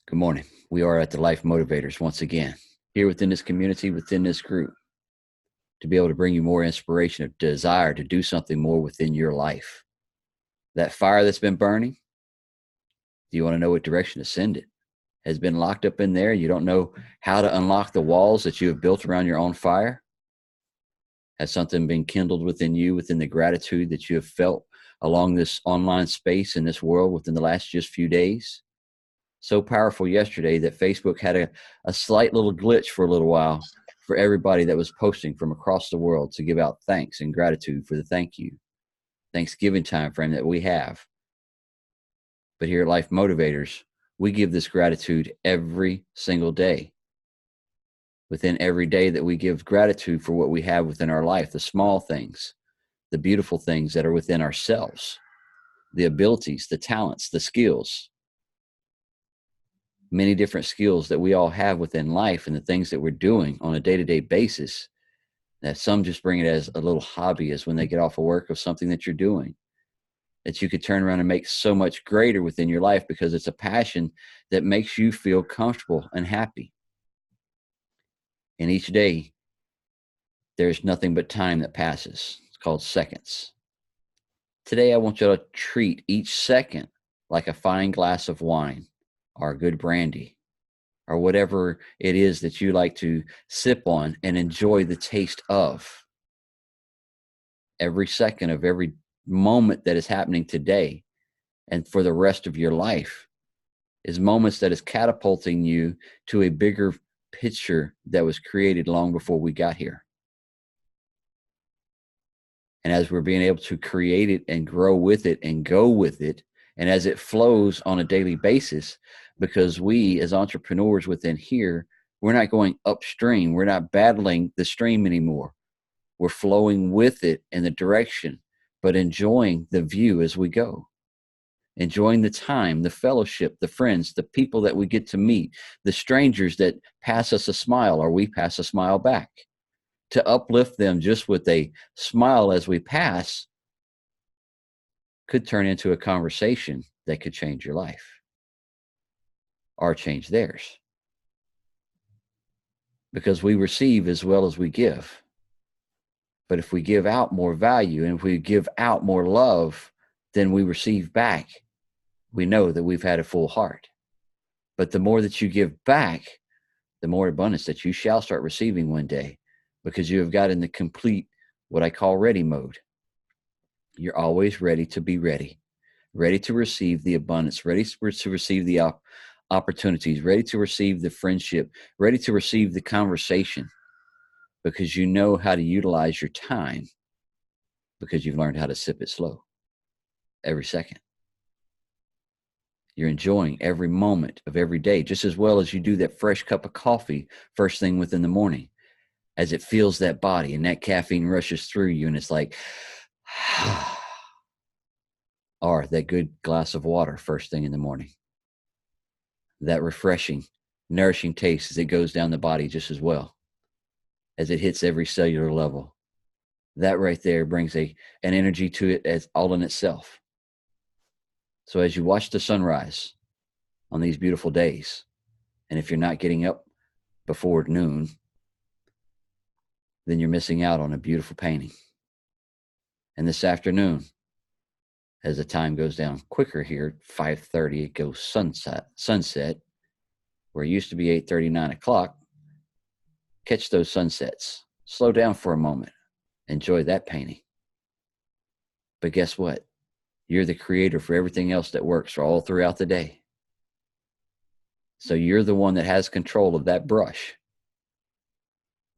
Good morning. We are at the Life Motivators once again, here within this community, within this group, to be able to bring you more inspiration, a desire to do something more within your life. That fire that's been burning, do you want to know what direction to send it? Has been locked up in there. You don't know how to unlock the walls that you have built around your own fire? Has something been kindled within you, within the gratitude that you have felt along this online space in this world within the last just few days? So powerful yesterday that Facebook had a slight little glitch for a little while for everybody that was posting from across the world to give out thanks and gratitude for the Thanksgiving time frame that we have. But here at Life Motivators, we give this gratitude every single day. Within every day that we give gratitude for what we have within our life, the small things, the beautiful things that are within ourselves, the abilities, the talents, the skills, many different skills that we all have within life and the things that we're doing on a day-to-day basis, that some just bring it as a little hobby, as when they get off of work of something that you're doing, that you could turn around and make so much greater within your life because it's a passion that makes you feel comfortable and happy. And each day, there's nothing but time that passes. It's called seconds. Today, I want you to treat each second like a fine glass of wine or a good brandy or whatever it is that you like to sip on and enjoy the taste of. Every second of every moment that is happening today and for the rest of your life is moments that is catapulting you to a bigger picture that was created long before we got here. And as we're being able to create it and grow with it and go with it, and as it flows on a daily basis, because we as entrepreneurs within here, we're not going upstream. We're not battling the stream anymore. We're flowing with it in the direction, but enjoying the view as we go. Enjoying the time, the fellowship, the friends, the people that we get to meet, the strangers that pass us a smile or we pass a smile back. To uplift them just with a smile as we pass could turn into a conversation that could change your life or change theirs. Because we receive as well as we give. But if we give out more value and if we give out more love than we receive back, we know that we've had a full heart. But the more that you give back, the more abundance that you shall start receiving one day, because you have got in the complete, what I call ready mode. You're always ready to be ready to receive the abundance, ready to receive the opportunities, ready to receive the friendship, ready to receive the conversation, because you know how to utilize your time, because you've learned how to sip it slow every second. You're enjoying every moment of every day, just as well as you do that fresh cup of coffee first thing within the morning, as it fills that body and that caffeine rushes through you and it's like, or that good glass of water first thing in the morning. That refreshing, nourishing taste as it goes down the body just as well, as it hits every cellular level. That right there brings an energy to it as all in itself. So as you watch the sunrise on these beautiful days, and if you're not getting up before noon, then you're missing out on a beautiful painting. And this afternoon, as the time goes down quicker here, 5:30, it goes sunset, where it used to be 8:30, 9 o'clock. Catch those sunsets. Slow down for a moment. Enjoy that painting. But guess what? You're the creator for everything else that works all throughout the day. So you're the one that has control of that brush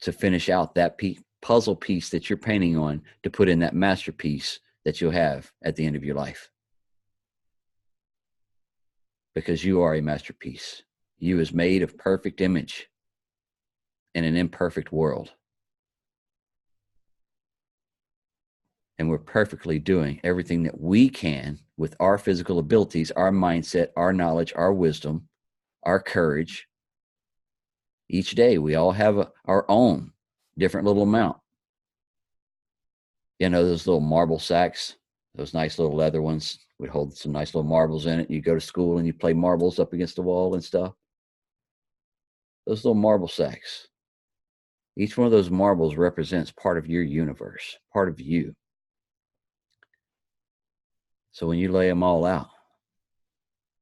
to finish out that puzzle piece that you're painting on, to put in that masterpiece that you'll have at the end of your life. Because you are a masterpiece. You is made of perfect image in an imperfect world. And we're perfectly doing everything that we can with our physical abilities, our mindset, our knowledge, our wisdom, our courage. Each day, we all have our own different little amount. You know, those little marble sacks, those nice little leather ones would hold some nice little marbles in it. You go to school and you play marbles up against the wall and stuff. those little marble sacks. Each one of those marbles represents part of your universe, part of you. So when you lay them all out,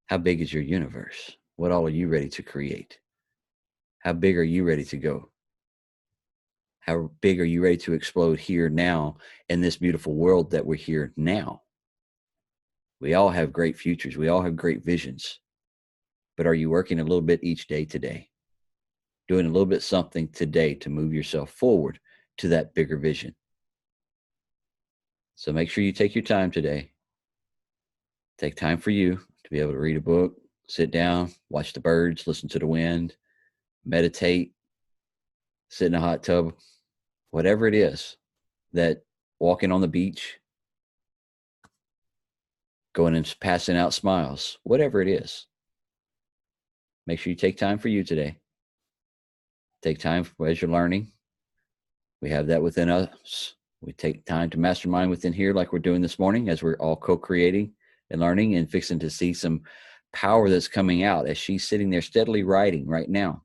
how big is your universe? What all are you ready to create? How big are you ready to go? How big are you ready to explode here now in this beautiful world that we're here now? We all have great futures. We all have great visions. But are you working a little bit each day today? Doing a little bit something today to move yourself forward to that bigger vision. So make sure you take your time today. Take time for you to be able to read a book, sit down, watch the birds, listen to the wind, meditate, sit in a hot tub, whatever it is, that walking on the beach, going and passing out smiles, whatever it is. Make sure you take time for you today. Take time as you're learning. We have that within us. We take time to mastermind within here like we're doing this morning as we're all co-creating and learning and fixing to see some power that's coming out as she's sitting there steadily writing right now.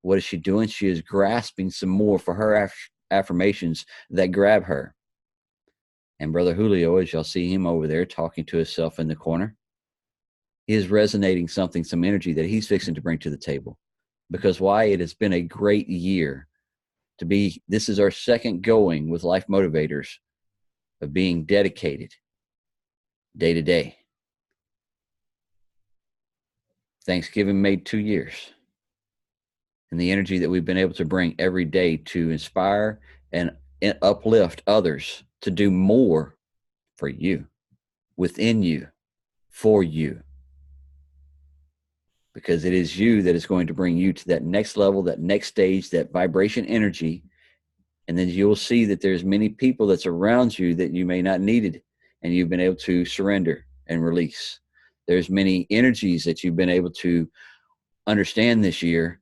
What is she doing? She is grasping some more for her affirmations that grab her. And Brother Julio, as y'all see him over there talking to himself in the corner, he is resonating something, some energy that he's fixing to bring to the table. Because why? It has been a great year to be, this is our second going with Life Motivators of being dedicated day to day. Thanksgiving made 2 years. And the energy that we've been able to bring every day to inspire and uplift others to do more for you, within you, for you. Because it is you that is going to bring you to that next level, that next stage, that vibration energy. And then you'll see that there's many people that's around you that you may not needed, and you've been able to surrender and release. There's many energies that you've been able to understand this year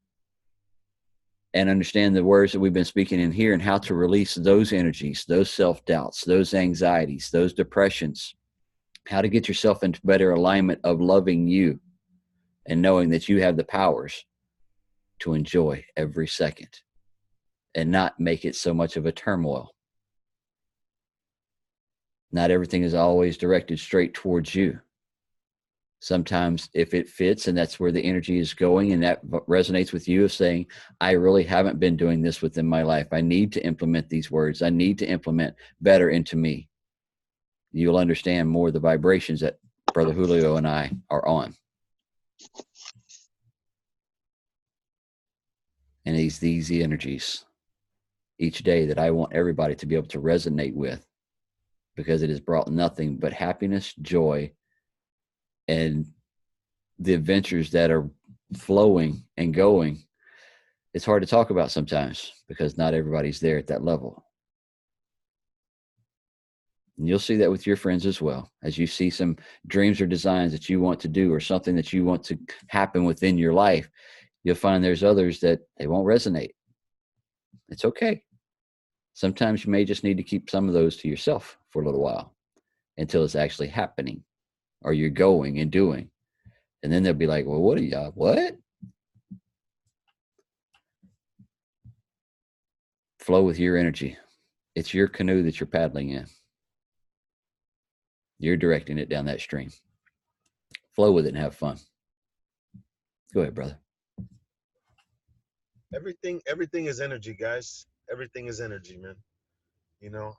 and understand the words that we've been speaking in here and how to release those energies, those self-doubts, those anxieties, those depressions, how to get yourself into better alignment of loving you and knowing that you have the powers to enjoy every second and not make it so much of a turmoil. Not everything is always directed straight towards you. Sometimes if it fits and that's where the energy is going and that resonates with you of saying, I really haven't been doing this within my life. I need to implement these words. I need to implement better into me. You'll understand more of the vibrations that Brother Julio and I are on. And these energies each day that I want everybody to be able to resonate with, because it has brought nothing but happiness, joy, and the adventures that are flowing and going. It's hard to talk about sometimes because not everybody's there at that level. And you'll see that with your friends as well. As you see some dreams or designs that you want to do or something that you want to happen within your life, you'll find there's others that they won't resonate. It's okay. Sometimes you may just need to keep some of those to yourself for a little while until it's actually happening or you're going and doing. And then they'll be like, well, what are y'all? What? Flow with your energy. It's your canoe that you're paddling in. You're directing it down that stream. Flow with it and have fun. Go ahead, brother. Everything is energy, guys. Everything is energy, man. You know,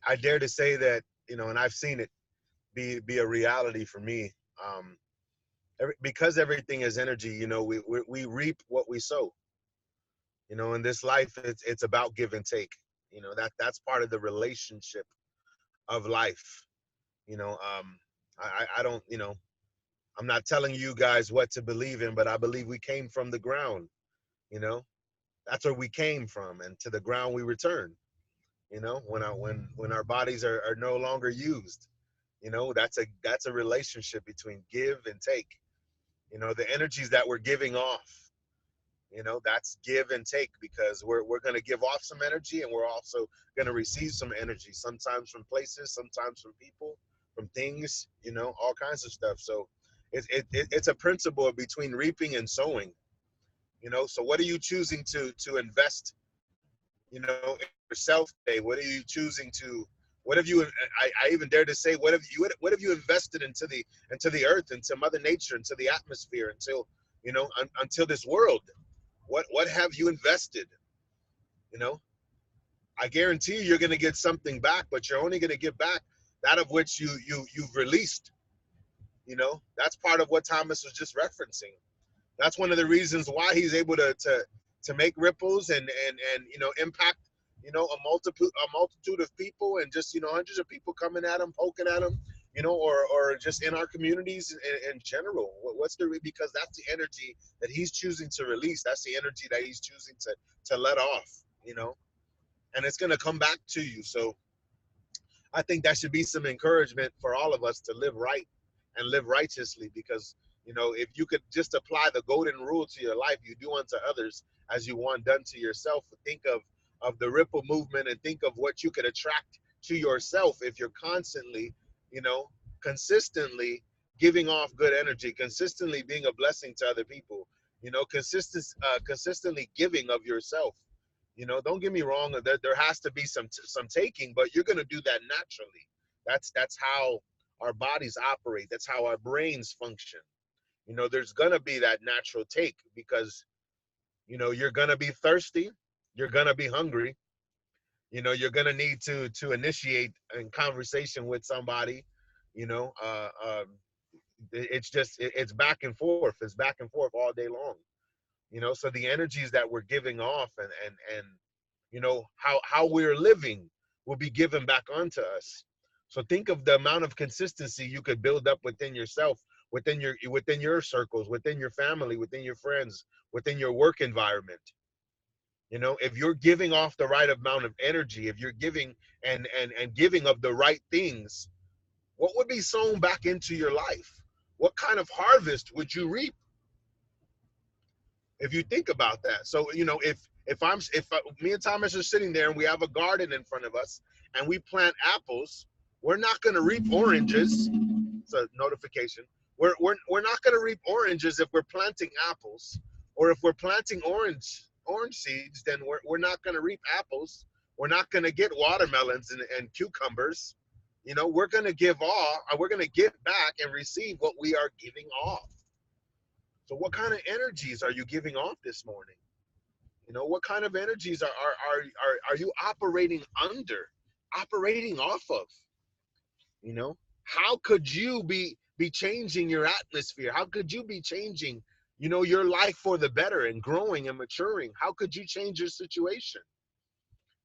I dare to say that, you know, and I've seen it be a reality for me. Because everything is energy, you know, we reap what we sow. You know, in this life, it's about give and take. You know, that's part of the relationship of life. You know, I don't, you know, I'm not telling you guys what to believe in, but I believe we came from the ground. You know, that's where we came from, and to the ground we return. You know, when our bodies are no longer used. You know, that's a relationship between give and take. You know, the energies that we're giving off, you know, that's give and take, because we're going to give off some energy, and we're also going to receive some energy, sometimes from places, sometimes from people, from things, you know, all kinds of stuff. So it's a principle between reaping and sowing. You know, so what are you choosing to invest, you know, in yourself today? What are you choosing to, what have you, I even dare to say, what have you invested into the earth, into Mother Nature, into the atmosphere, until, you know, until this world? What have you invested? You know, I guarantee you're going to get something back, but you're only going to get back that of which you've released. You know, that's part of what Thomas was just referencing. That's one of the reasons why he's able to make ripples and you know, impact, you know, a multitude of people, and just, you know, hundreds of people coming at him, poking at him, you know, or just in our communities in general. What's the, because that's the energy that he's choosing to release. That's the energy that he's choosing to let off, you know, and it's going to come back to you. So I think that should be some encouragement for all of us to live right and live righteously, because, you know, if you could just apply the golden rule to your life, you do unto others as you want done to yourself. Think of the ripple movement, and think of what you could attract to yourself if you're constantly, you know, consistently giving off good energy, consistently being a blessing to other people, you know, consistently giving of yourself. You know, don't get me wrong, there has to be some taking, but you're going to do that naturally. That's how our bodies operate. That's how our brains function. You know, there's going to be that natural take, because, you know, you're going to be thirsty, you're going to be hungry, you know, you're going to need to initiate a conversation with somebody, you know. It's just it's back and forth. It's back and forth all day long. You know, so the energies that we're giving off, and you know, how we're living will be given back onto us. So think of the amount of consistency you could build up within yourself, within your circles, within your family, within your friends, within your work environment. You know, if you're giving off the right amount of energy, if you're giving and giving of the right things, what would be sown back into your life? What kind of harvest would you reap if you think about that? So, you know, if me and Thomas are sitting there and we have a garden in front of us and we plant apples, we're not going to reap oranges. It's a notification. We're not going to reap oranges if we're planting apples, or if we're planting orange seeds, then we're not going to reap apples. We're not going to get watermelons and cucumbers. You know, we're going to give back and receive what we are giving off. So what kind of energies are you giving off this morning? You know, what kind of energies are you operating off of? You know, how could you be changing your atmosphere? How could you be changing, you know, your life for the better and growing and maturing? How could you change your situation?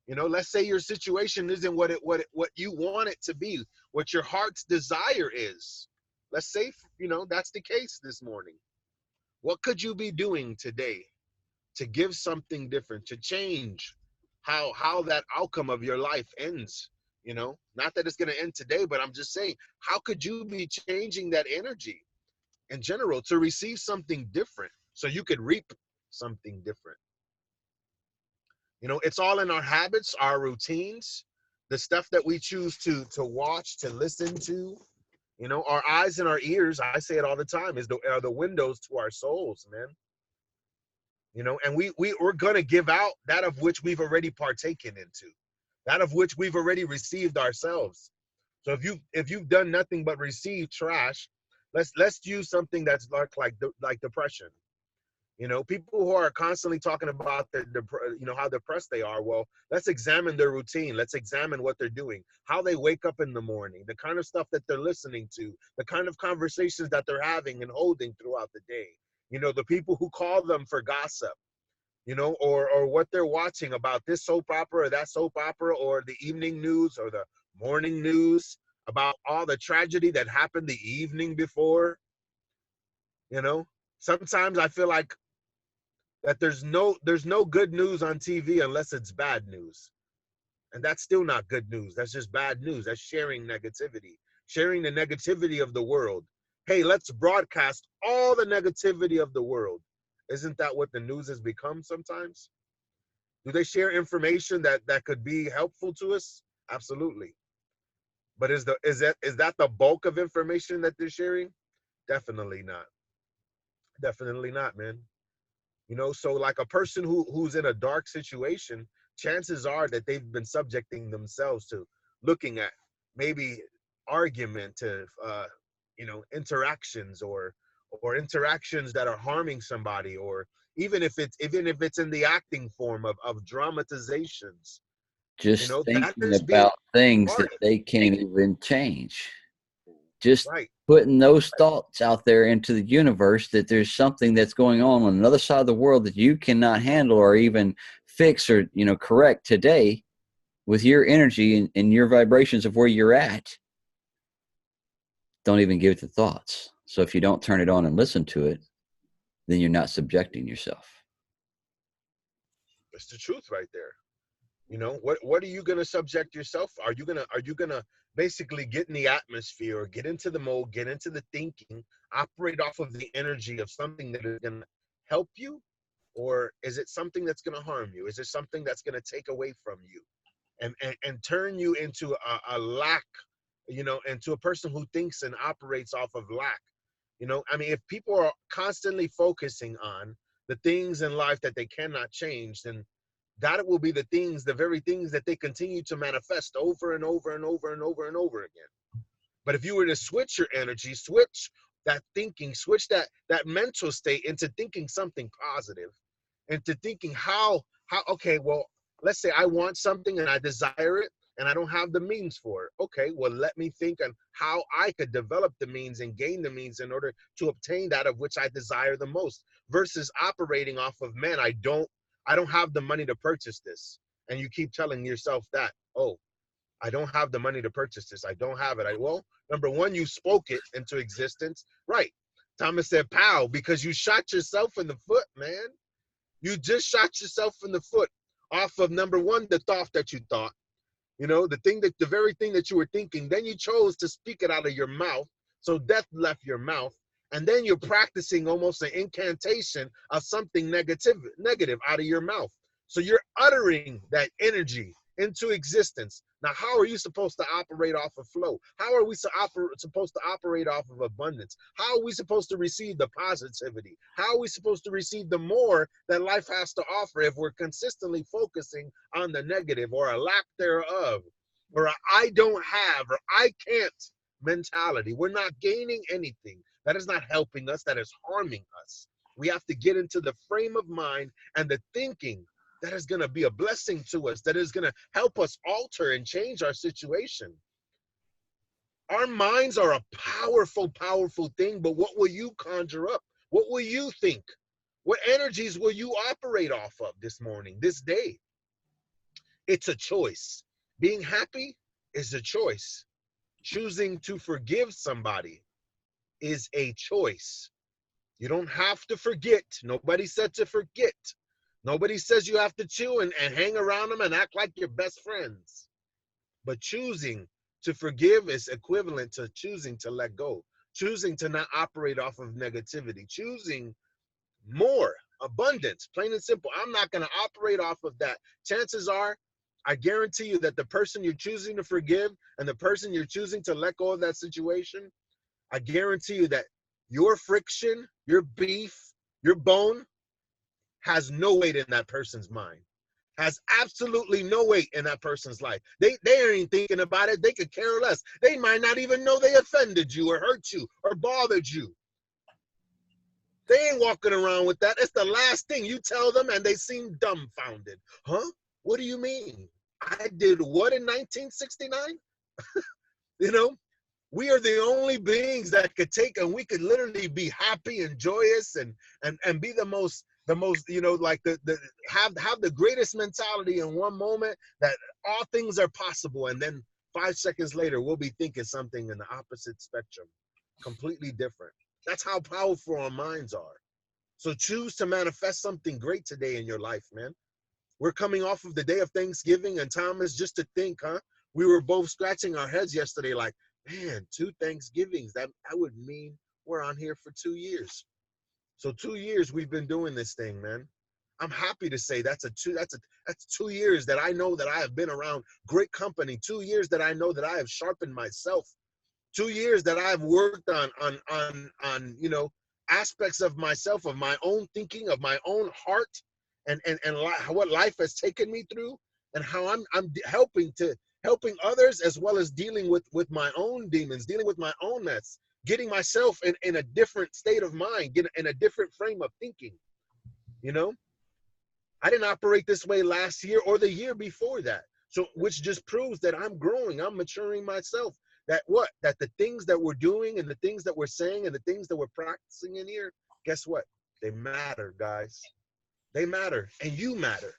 You know, let's say your situation isn't what you want it to be, what your heart's desire is. Let's say, you know, that's the case this morning. What could you be doing today to give something different, to change how that outcome of your life ends? You know, not that it's going to end today, but I'm just saying, how could you be changing that energy in general to receive something different so you could reap something different? You know, it's all in our habits, our routines, the stuff that we choose to watch, to listen to. You know, our eyes and our ears, I say it all the time, are the windows to our souls, man. You know, and we're gonna give out that of which we've already partaken into, that of which we've already received ourselves. So if you've done nothing but receive trash, let's use something that's like depression. You know, people who are constantly talking about you know, how depressed they are. Well, let's examine their routine. Let's examine what they're doing, how they wake up in the morning, the kind of stuff that they're listening to, the kind of conversations that they're having and holding throughout the day. You know, the people who call them for gossip, you know, or what they're watching about this soap opera or that soap opera, or the evening news or the morning news about all the tragedy that happened the evening before. You know, sometimes I feel like that there's no good news on TV unless it's bad news. And that's still not good news. That's just bad news. That's sharing negativity, sharing the negativity of the world. Hey, let's broadcast all the negativity of the world. Isn't that what the news has become sometimes? Do they share information that could be helpful to us? Absolutely. But is that the bulk of information that they're sharing? Definitely not. Definitely not, man. You know, so like a person who's in a dark situation, chances are that they've been subjecting themselves to looking at maybe argument to interactions, or interactions that are harming somebody, or even if it's in the acting form of dramatizations. You Just know, that thinking is being about things part that of it. they can't even change. Just Right. putting those thoughts out there into the universe that there's something that's going on another side of the world that you cannot handle or even fix or correct today with your energy and your vibrations of where you're at. Don't even give it the thoughts. So if you don't turn it on and listen to it, then you're not subjecting yourself. It's the truth right there. You know, what are you gonna subject yourself? Are you gonna basically get in the atmosphere, or get into the mode, get into the thinking, operate off of the energy of something that is gonna help you? Or is it something that's gonna harm you? Is it something that's gonna take away from you and turn you into a lack, into a person who thinks and operates off of lack? I mean, if people are constantly focusing on the things in life that they cannot change, then that will be the very things that they continue to manifest over and over and over and over and over again. But if you were to switch your energy, switch that thinking, switch that mental state into thinking something positive, into thinking how okay, well, let's say I want something and I desire it and I don't have the means for it. Okay, well, let me think on how I could develop the means and gain the means in order to obtain that of which I desire the most, versus operating off of, man, I don't have the money to purchase this. And you keep telling yourself that, oh, I don't have the money to purchase this. I don't have it. Well, number one, you spoke it into existence. Right. Thomas said, pow, because you shot yourself in the foot, man. You just shot yourself in the foot off of, number one, the thought that you thought, the very thing that you were thinking. Then you chose to speak it out of your mouth. So death left your mouth. And then you're practicing almost an incantation of something negative out of your mouth. So you're uttering that energy into existence. Now, how are you supposed to operate off of flow? How are we supposed to operate off of abundance? How are we supposed to receive the positivity? How are we supposed to receive the more that life has to offer if we're consistently focusing on the negative, or a lack thereof, or a I don't have, or I can't mentality? We're not gaining anything. That is not helping us. That is harming us. We have to get into the frame of mind and the thinking that is going to be a blessing to us, that is going to help us alter and change our situation. Our minds are a powerful, powerful thing, but what will you conjure up? What will you think? What energies will you operate off of this morning, this day? It's a choice. Being happy is a choice. Choosing to forgive somebody is a choice. You don't have to forget. Nobody said to forget. Nobody says you have to chill and hang around them and act like you're best friends. But choosing to forgive is equivalent to choosing to let go, choosing to not operate off of negativity, choosing more abundance, plain and simple. I'm not going to operate off of that. Chances are, I guarantee you that the person you're choosing to forgive and the person you're choosing to let go of that situation, I guarantee you that your friction, your beef, your bone has no weight in that person's mind, has absolutely no weight in that person's life. They ain't thinking about it. They could care less. They might not even know they offended you or hurt you or bothered you. They ain't walking around with that. It's the last thing you tell them, and they seem dumbfounded. Huh? What do you mean? I did what in 1969? You know, we are the only beings that could take, and we could literally be happy and joyous and be the most like the have the greatest mentality in one moment, that all things are possible, and then 5 seconds later we'll be thinking something in the opposite spectrum, completely different. That's how powerful our minds are. So choose to manifest something great today in your life, man. We're coming off of the day of Thanksgiving, and Thomas, just to think, we were both scratching our heads yesterday like, man, 2 Thanksgivings, that would mean we're on here for 2 years. So 2 years we've been doing this thing, man. I'm happy to say that's 2 years that I know that I have been around great company, 2 years that I know that I have sharpened myself, 2 years that I've worked on aspects of myself, of my own thinking, of my own heart, and what life has taken me through, and how I'm helping others, as well as dealing with my own demons, dealing with my own mess, getting myself in a different state of mind, get in a different frame of thinking. You know, I didn't operate this way last year or the year before that. So, which just proves that I'm growing, I'm maturing myself. That the things that we're doing and the things that we're saying and the things that we're practicing in here, guess what? They matter, guys. They matter, and you matter.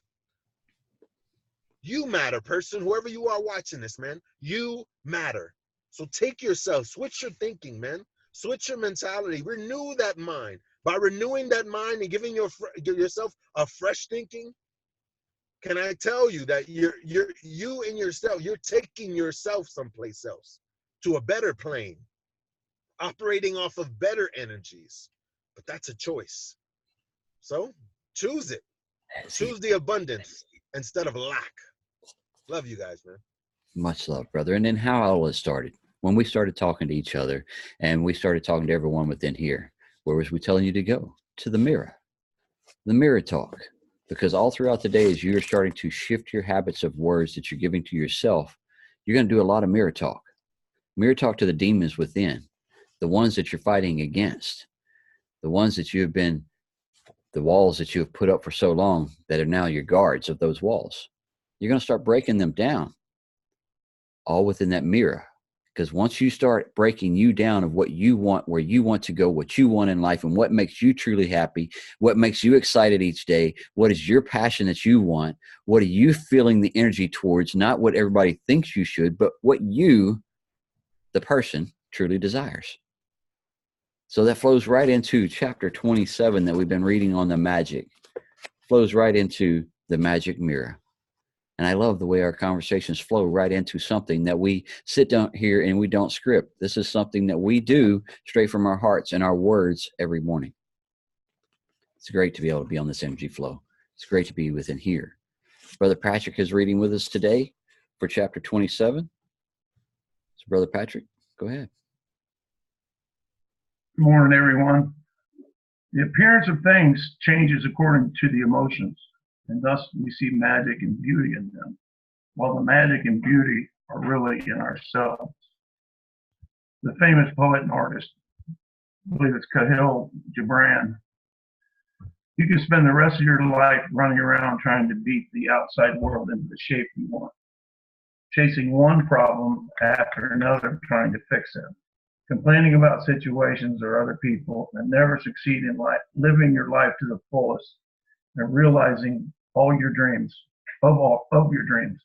You matter, person, whoever you are watching this, man. You matter. So take yourself, switch your thinking, man. Switch your mentality, renew that mind. By renewing that mind and giving yourself a fresh thinking, can I tell you that you and yourself, you're taking yourself someplace else, to a better plane, operating off of better energies. But that's a choice. So choose it. Choose the abundance instead of lack. Love you guys, man. Much love, brother. And then how all it started, when we started talking to each other and we started talking to everyone within here, where was we telling you to go? To the mirror talk. Because all throughout the day, as you're starting to shift your habits of words that you're giving to yourself, you're going to do a lot of mirror talk. Mirror talk to the demons within, the ones that you're fighting against, the ones that you have been, the walls that you have put up for so long that are now your guards of those walls. You're going to start breaking them down, all within that mirror. Because once you start breaking you down of what you want, where you want to go, what you want in life, and what makes you truly happy, what makes you excited each day, what is your passion that you want, what are you feeling the energy towards, not what everybody thinks you should, but what you, the person, truly desires. So that flows right into chapter 27 that we've been reading on the magic. Flows right into the magic mirror. And I love the way our conversations flow right into something that we sit down here and we don't script. This is something that we do straight from our hearts and our words every morning. It's great to be able to be on this energy flow. It's great to be within here. Brother Patrick is reading with us today for chapter 27. So Brother Patrick, go ahead. Good morning, everyone. The appearance of things changes according to the emotions, and thus we see magic and beauty in them, while the magic and beauty are really in ourselves. The famous poet and artist, I believe it's Khalil Gibran, you can spend the rest of your life running around trying to beat the outside world into the shape you want, chasing one problem after another trying to fix it, complaining about situations or other people, and never succeed in life, living your life to the fullest and realizing all your dreams, of your dreams.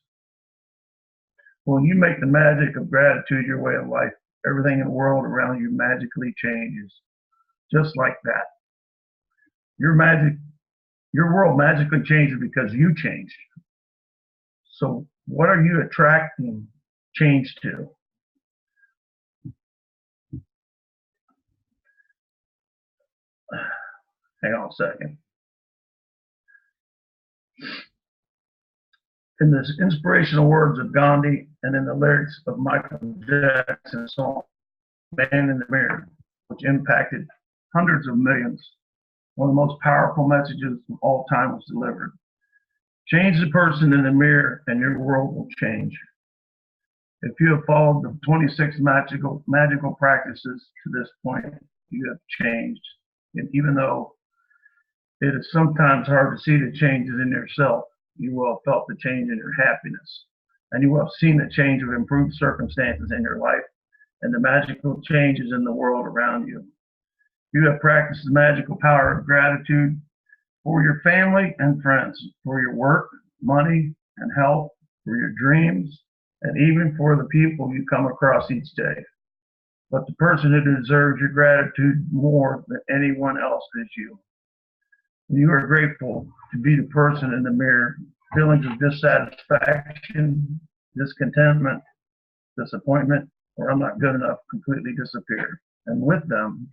When you make the magic of gratitude your way of life, everything in the world around you magically changes. Just like that. Your world magically changes because you changed. So what are you attracting change to? Hang on a second. In the inspirational words of Gandhi and in the lyrics of Michael Jackson's song, Man in the Mirror, which impacted hundreds of millions, one of the most powerful messages of all time was delivered. Change the person in the mirror and your world will change. If you have followed the 26 magical practices to this point, you have changed. And even though it is sometimes hard to see the changes in yourself, you will have felt the change in your happiness. And you will have seen the change of improved circumstances in your life and the magical changes in the world around you. You have practiced the magical power of gratitude for your family and friends, for your work, money, and health, for your dreams, and even for the people you come across each day. But the person who deserves your gratitude more than anyone else is you. You are grateful to be the person in the mirror. Feelings of dissatisfaction, discontentment, disappointment, or I'm not good enough completely disappear. And with them,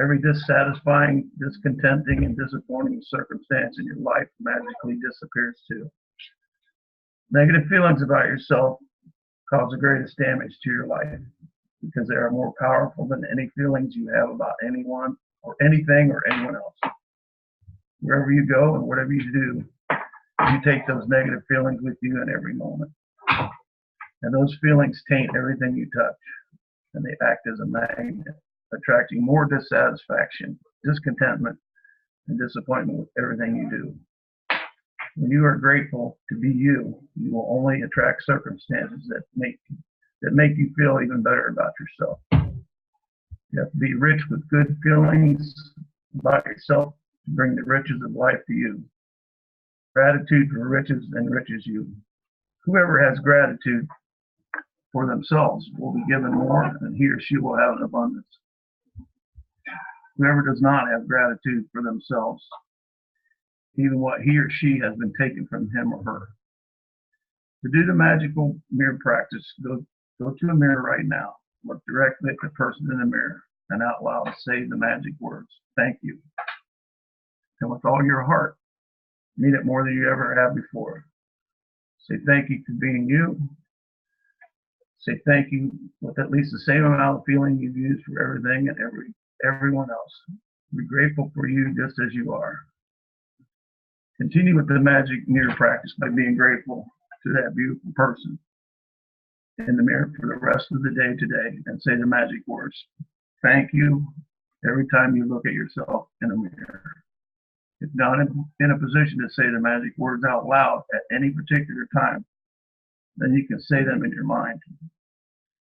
every dissatisfying, discontenting, and disappointing circumstance in your life magically disappears too. Negative feelings about yourself cause the greatest damage to your life because they are more powerful than any feelings you have about anyone or anything or anyone else. Wherever you go and whatever you do, you take those negative feelings with you in every moment. And those feelings taint everything you touch, and they act as a magnet, attracting more dissatisfaction, discontentment, and disappointment with everything you do. When you are grateful to be you, you will only attract circumstances that make you feel even better about yourself. You have to be rich with good feelings about yourself to bring the riches of life to you. Gratitude for riches enriches you. Whoever has gratitude for themselves will be given more, and he or she will have an abundance. Whoever does not have gratitude for themselves, even what he or she has been taken from him or her. To do the magical mirror practice, go to a mirror right now. Look directly at the person in the mirror and out loud say the magic words, thank you. And with all your heart, mean it more than you ever have before. Say thank you for being you. Say thank you with at least the same amount of feeling you've used for everything and everyone else. Be grateful for you just as you are. Continue with the magic mirror practice by being grateful to that beautiful person in the mirror for the rest of the day today, and say the magic words, thank you, every time you look at yourself in a mirror. If not in a position to say the magic words out loud at any particular time, then you can say them in your mind.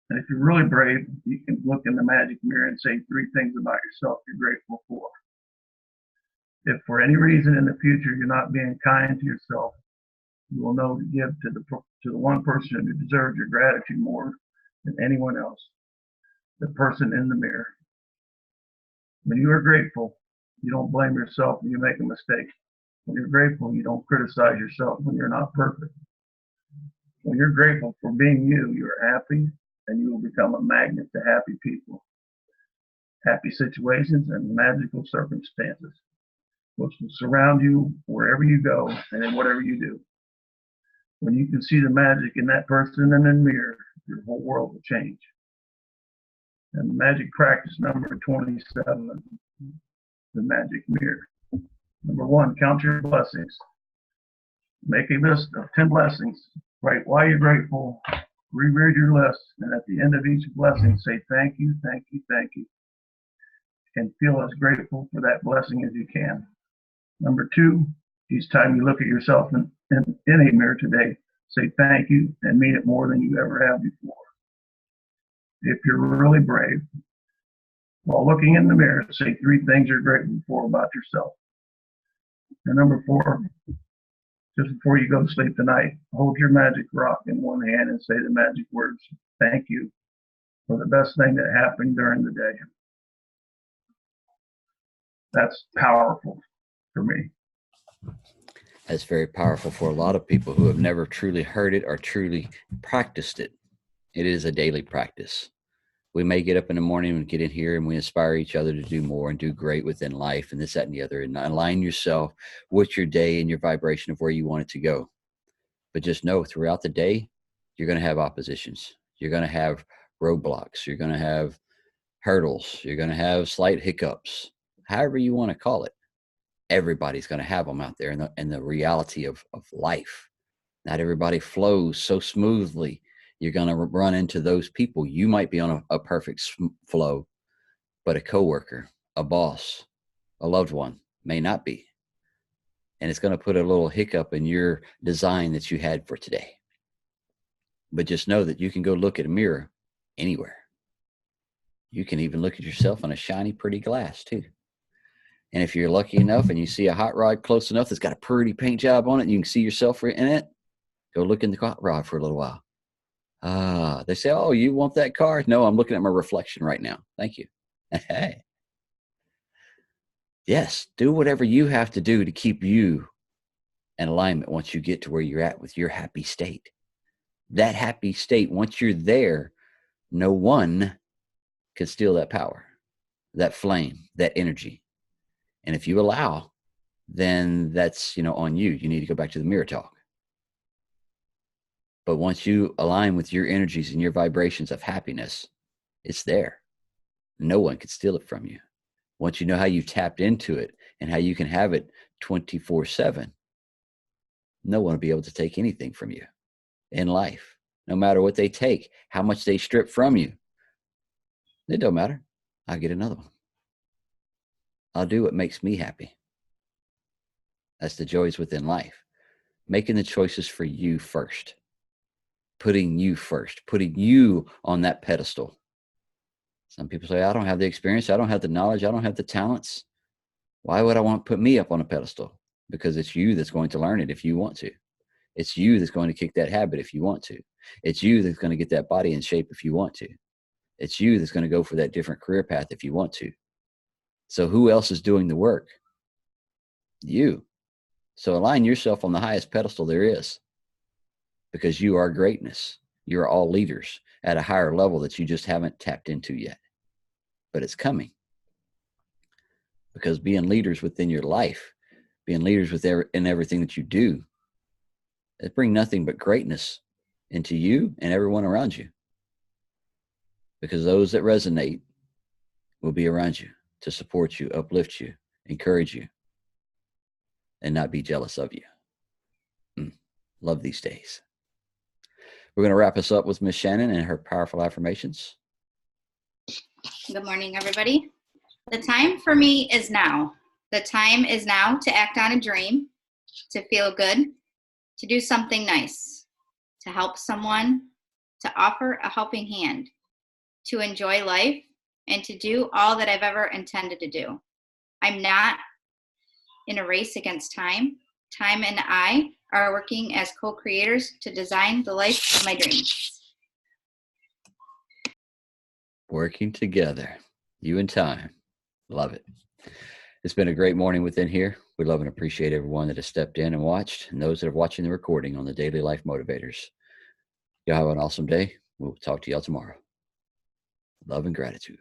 And if you're really brave, you can look in the magic mirror and say 3 things about yourself you're grateful for. If for any reason in the future you're not being kind to yourself, you will know to give to the one person who deserves your gratitude more than anyone else, the person in the mirror. When you are grateful, you don't blame yourself when you make a mistake. When you're grateful, you don't criticize yourself when you're not perfect. When you're grateful for being you, you're happy, and you will become a magnet to happy people, happy situations, and magical circumstances, which will surround you wherever you go and in whatever you do. When you can see the magic in that person and in the mirror, your whole world will change. And magic practice number 27, the magic mirror. Number 1, count your blessings. Make a list of 10 blessings. Write why you're grateful. Reread your list, and at the end of each blessing, say thank you, thank you, thank you, and feel as grateful for that blessing as you can. Number 2, each time you look at yourself in a mirror today, say thank you and mean it more than you ever have before. If you're really brave, while looking in the mirror, say 3 things you're grateful for about yourself. And number 4, just before you go to sleep tonight, hold your magic rock in one hand and say the magic words, thank you, for the best thing that happened during the day. That's powerful for me. That's very powerful for a lot of people who have never truly heard it or truly practiced it. It is a daily practice. We may get up in the morning and get in here and we inspire each other to do more and do great within life and this, that, and the other, and align yourself with your day and your vibration of where you want it to go. But just know throughout the day, you're going to have oppositions. You're going to have roadblocks. You're going to have hurdles. You're going to have slight hiccups, however you want to call it. Everybody's going to have them out there in the reality of life. Not everybody flows so smoothly. You're going to run into those people. You might be on a perfect flow, but a coworker, a boss, a loved one may not be. And it's going to put a little hiccup in your design that you had for today. But just know that you can go look at a mirror anywhere. You can even look at yourself on a shiny, pretty glass too. And if you're lucky enough and you see a hot rod close enough that's got a pretty paint job on it and you can see yourself in it, go look in the hot rod for a little while. They say, oh, you want that car? No, I'm looking at my reflection right now. Thank you. Hey. Yes, do whatever you have to do to keep you in alignment once you get to where you're at with your happy state. That happy state, once you're there, no one can steal that power, that flame, that energy. And if you allow, then that's, on you. You need to go back to the mirror talk. But once you align with your energies and your vibrations of happiness, it's there. No one can steal it from you. once you know how you tapped into it and how you can have it 24/7, no one will be able to take anything from you in life, no matter what they take, how much they strip from you. It don't matter. I'll get another one. I'll do what makes me happy. That's the joys within life. Making the choices for you first. Putting you first. Putting you on that pedestal. Some people say, I don't have the experience. I don't have the knowledge. I don't have the talents. Why would I want to put me up on a pedestal? Because it's you that's going to learn it if you want to. It's you that's going to kick that habit if you want to. It's you that's going to get that body in shape if you want to. It's you that's going to go for that different career path if you want to. So who else is doing the work? You. So align yourself on the highest pedestal there is, because you are greatness. You're all leaders at a higher level that you just haven't tapped into yet. But it's coming. Because being leaders within your life, being leaders in everything that you do, it brings nothing but greatness into you and everyone around you. Because those that resonate will be around you to support you, uplift you, encourage you, and not be jealous of you. Love these days. We're going to wrap us up with Miss Shannon and her powerful affirmations. Good morning, everybody. The time for me is now. The time is now to act on a dream, to feel good, to do something nice, to help someone, to offer a helping hand, to enjoy life, and to do all that I've ever intended to do. I'm not in a race against time. Time and I are working as co-creators to design the life of my dreams. Working together, you and time. Love it. It's been a great morning within here. We love and appreciate everyone that has stepped in and watched, and those that are watching the recording on the Daily Life Motivators. Y'all have an awesome day. We'll talk to y'all tomorrow. Love and gratitude.